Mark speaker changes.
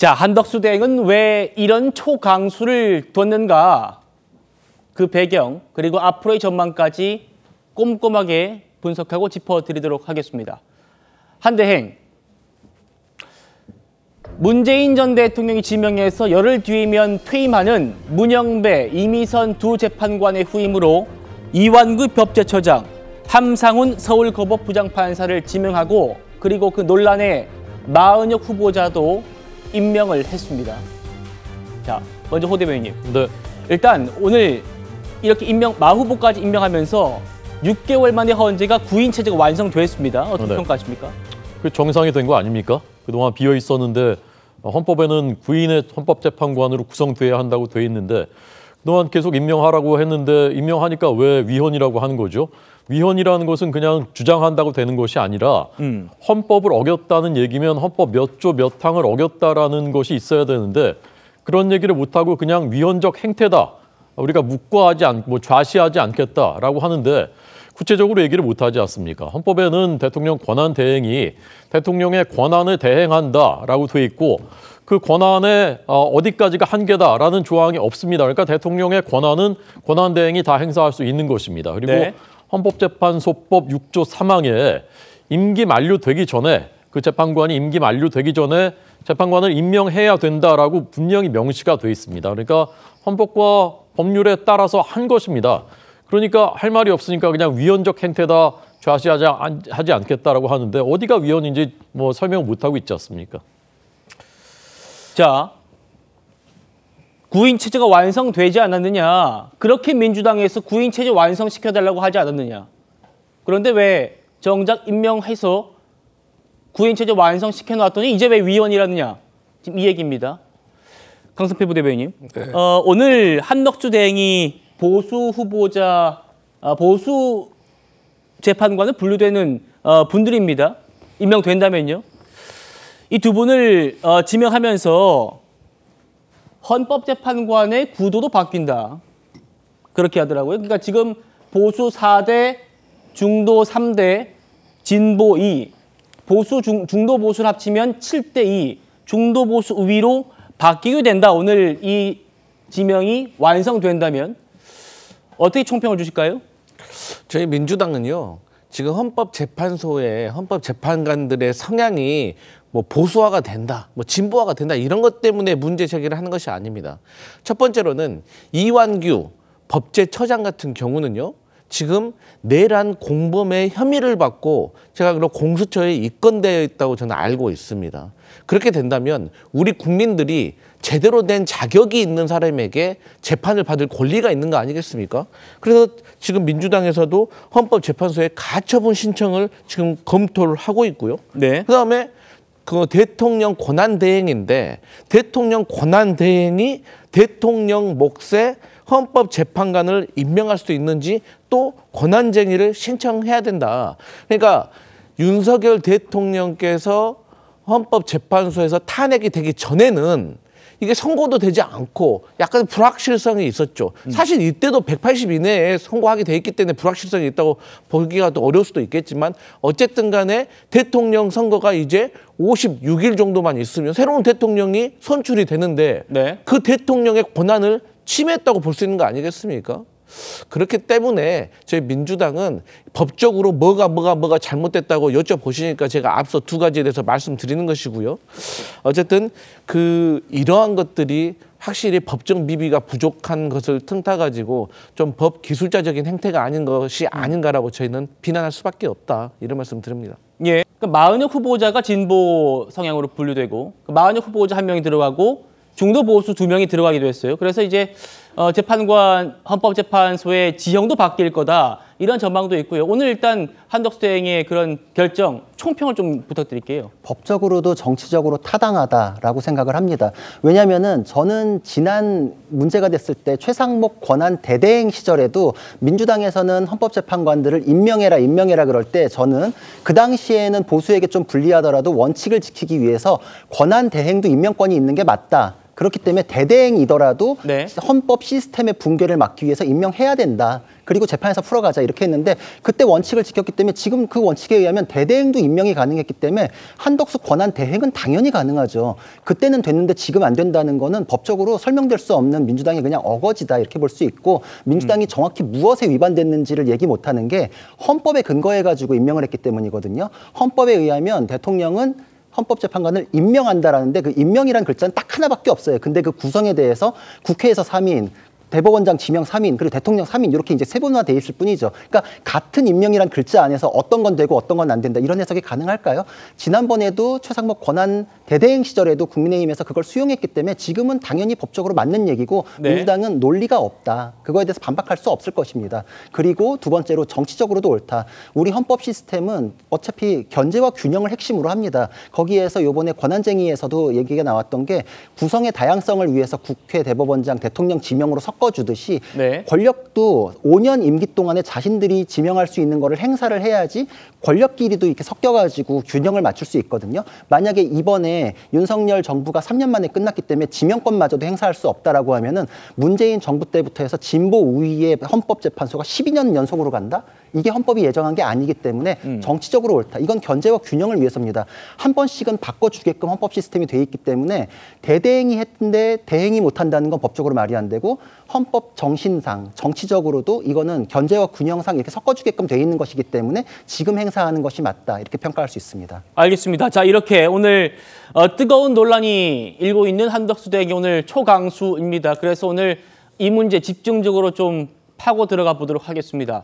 Speaker 1: 자, 한덕수 대행은 왜 이런 초강수를 뒀는가? 그 배경, 그리고 앞으로의 전망까지 꼼꼼하게 분석하고 짚어드리도록 하겠습니다. 한 대행, 문재인 전 대통령이 지명해서 열흘 뒤이면 퇴임하는 문영배, 이미선 두 재판관의 후임으로 이완구 법제처장, 함상훈 서울고법 부장판사를 지명하고 그리고 그 논란의 마은혁 후보자도 임명을 했습니다. 자, 먼저 호 대변인님.
Speaker 2: 네.
Speaker 1: 일단 오늘 이렇게 마 후보까지 임명하면서 6개월 만에 헌재가 구인 체제가 완성됐습니다. 어떻게
Speaker 2: 네.
Speaker 1: 평가하십니까?
Speaker 2: 그 정상이 된 거 아닙니까? 그동안 비어 있었는데 헌법에는 구인의 헌법재판관으로 구성돼야 한다고 돼 있는데 그동안 계속 임명하라고 했는데 임명하니까 왜 위헌이라고 하는 거죠? 위헌이라는 것은 그냥 주장한다고 되는 것이 아니라 헌법을 어겼다는 얘기면 헌법 몇 조 몇 항을 어겼다라는 것이 있어야 되는데 그런 얘기를 못하고 그냥 위헌적 행태다. 우리가 묵과하지 않고 좌시하지 않겠다라고 하는데 구체적으로 얘기를 못하지 않습니까? 헌법에는 대통령 권한 대행이 대통령의 권한을 대행한다라고 돼 있고 그 권한에 어디까지가 한계다라는 조항이 없습니다. 그러니까 대통령의 권한은 권한 대행이 다 행사할 수 있는 것입니다. 그리고
Speaker 1: 네.
Speaker 2: 헌법재판소법 6조 3항에 임기 만료되기 전에 그 재판관이 임기 만료되기 전에 재판관을 임명해야 된다라고 분명히 명시가 돼 있습니다. 그러니까 헌법과 법률에 따라서 한 것입니다. 그러니까 할 말이 없으니까 그냥 위헌적 행태다, 좌시하지 않겠다라고 하는데 어디가 위헌인지 뭐 설명을 못하고 있지 않습니까?
Speaker 1: 자, 구인 체제가 완성되지 않았느냐? 그렇게 민주당에서 구인 체제 완성시켜달라고 하지 않았느냐? 그런데 왜 정작 임명해서 구인 체제 완성시켜 놨더니 이제 왜 위헌이라느냐? 지금 이 얘기입니다. 강성필 부대변인님.
Speaker 3: 네.
Speaker 1: 오늘 한덕수 대행이 보수 후보자, 보수 재판관을 분류되는 분들입니다. 임명된다면요. 이 두 분을 지명하면서 헌법재판관의 구도도 바뀐다. 그렇게 하더라고요. 그러니까 지금 보수 4대, 중도 3대, 진보 2, 중도 보수를 합치면 7대 2, 중도 보수 우위로 바뀌게 된다. 오늘 이 지명이 완성된다면 어떻게 총평을 주실까요?
Speaker 3: 저희 민주당은요. 지금 헌법재판소의 헌법재판관들의 성향이 뭐 보수화가 된다, 뭐 진보화가 된다 이런 것 때문에 문제 제기를 하는 것이 아닙니다. 첫 번째로는 이완규 법제처장 같은 경우는요. 지금 내란 공범의 혐의를 받고 제가 그런 공수처에 입건되어 있다고 저는 알고 있습니다. 그렇게 된다면 우리 국민들이 제대로 된 자격이 있는 사람에게 재판을 받을 권리가 있는 거 아니겠습니까? 그래서 지금 민주당에서도 헌법재판소에 가처분 신청을 지금 검토를 하고 있고요.
Speaker 1: 네.
Speaker 3: 그다음에 그 대통령 권한대행인데 대통령 권한대행이 대통령 몫에 헌법재판관을 임명할 수 있는지 또 권한쟁의를 신청해야 된다. 그러니까 윤석열 대통령께서 헌법재판소에서 탄핵이 되기 전에는 이게 선고도 되지 않고 약간 불확실성이 있었죠. 사실 이때도 180 이내에 선고하게 돼 있기 때문에 불확실성이 있다고 보기가 또 어려울 수도 있겠지만 어쨌든 간에 대통령 선거가 이제 56일 정도만 있으면 새로운 대통령이 선출이 되는데
Speaker 1: 네.
Speaker 3: 그 대통령의 권한을 침해했다고 볼 수 있는 거 아니겠습니까? 그렇기 때문에 저희 민주당은 법적으로 뭐가 잘못됐다고 여쭤보시니까 제가 앞서 두 가지에 대해서 말씀드리는 것이고요. 어쨌든 이러한 것들이 확실히 법적 미비가 부족한 것을 틈타가지고 좀 법 기술자적인 행태가 아닌 것이 아닌가라고 저희는 비난할 수밖에 없다. 이런 말씀 드립니다.
Speaker 1: 예. 그러니까 마은혁 후보자가 진보 성향으로 분류되고 마은혁 후보자 한 명이 들어가고 중도 보수 2명이 들어가기도 했어요. 그래서 이제 재판관 헌법재판소의 지형도 바뀔 거다. 이런 전망도 있고요. 오늘 일단 한덕수 대행의 그런 결정, 총평을 좀 부탁드릴게요.
Speaker 4: 법적으로도 정치적으로 타당하다라고 생각을 합니다. 왜냐하면은 저는 지난 문제가 됐을 때 최상목 권한 대대행 시절에도 민주당에서는 헌법재판관들을 임명해라 그럴 때 저는 그 당시에는 보수에게 좀 불리하더라도 원칙을 지키기 위해서 권한 대행도 임명권이 있는 게 맞다. 그렇기 때문에 대대행이더라도
Speaker 1: 네.
Speaker 4: 헌법 시스템의 붕괴를 막기 위해서 임명해야 된다. 그리고 재판에서 풀어가자 이렇게 했는데 그때 원칙을 지켰기 때문에 지금 그 원칙에 의하면 대대행도 임명이 가능했기 때문에 한덕수 권한 대행은 당연히 가능하죠. 그때는 됐는데 지금 안 된다는 거는 법적으로 설명될 수 없는 민주당의 그냥 어거지다 이렇게 볼 수 있고 민주당이 정확히 무엇에 위반됐는지를 얘기 못하는 게 헌법에 근거해가지고 임명을 했기 때문이거든요. 헌법에 의하면 대통령은 헌법재판관을 임명한다라는데 그 임명이라는 글자는 딱 하나밖에 없어요. 근데 그 구성에 대해서 국회에서 3인, 대법원장 지명 3인, 그리고 대통령 3인 이렇게 이제 세분화돼 있을 뿐이죠. 그러니까 같은 임명이란 글자 안에서 어떤 건 되고 어떤 건 안 된다 이런 해석이 가능할까요? 지난번에도 최상목 권한 대대행 시절에도 국민의힘에서 그걸 수용했기 때문에 지금은 당연히 법적으로 맞는 얘기고
Speaker 1: 네.
Speaker 4: 민주당은 논리가 없다. 그거에 대해서 반박할 수 없을 것입니다. 그리고 두 번째로 정치적으로도 옳다. 우리 헌법 시스템은 어차피 견제와 균형을 핵심으로 합니다. 거기에서 이번에 권한쟁의에서도 얘기가 나왔던 게 구성의 다양성을 위해서 국회, 대법원장, 대통령 지명으로 섞어주듯이
Speaker 1: 네.
Speaker 4: 권력도 5년 임기 동안에 자신들이 지명할 수 있는 거를 행사를 해야지 권력끼리도 이렇게 섞여가지고 균형을 맞출 수 있거든요. 만약에 이번에 윤석열 정부가 3년 만에 끝났기 때문에 지명권마저도 행사할 수 없다라고 하면은 문재인 정부 때부터 해서 진보 우위의 헌법재판소가 12년 연속으로 간다? 이게 헌법이 예정한 게 아니기 때문에 정치적으로 옳다. 이건 견제와 균형을 위해서입니다. 한 번씩은 바꿔주게끔 헌법 시스템이 돼 있기 때문에 대대행이 했는데 대행이 못한다는 건 법적으로 말이 안 되고 헌법 정신상, 정치적으로도 이거는 견제와 균형상 이렇게 섞어주게끔 돼 있는 것이기 때문에 지금 행사하는 것이 맞다. 이렇게 평가할 수 있습니다.
Speaker 1: 알겠습니다. 자, 이렇게 오늘 뜨거운 논란이 일고 있는 한덕수 대행이 오늘 초강수입니다. 그래서 오늘 이 문제 집중적으로 좀 파고 들어가 보도록 하겠습니다.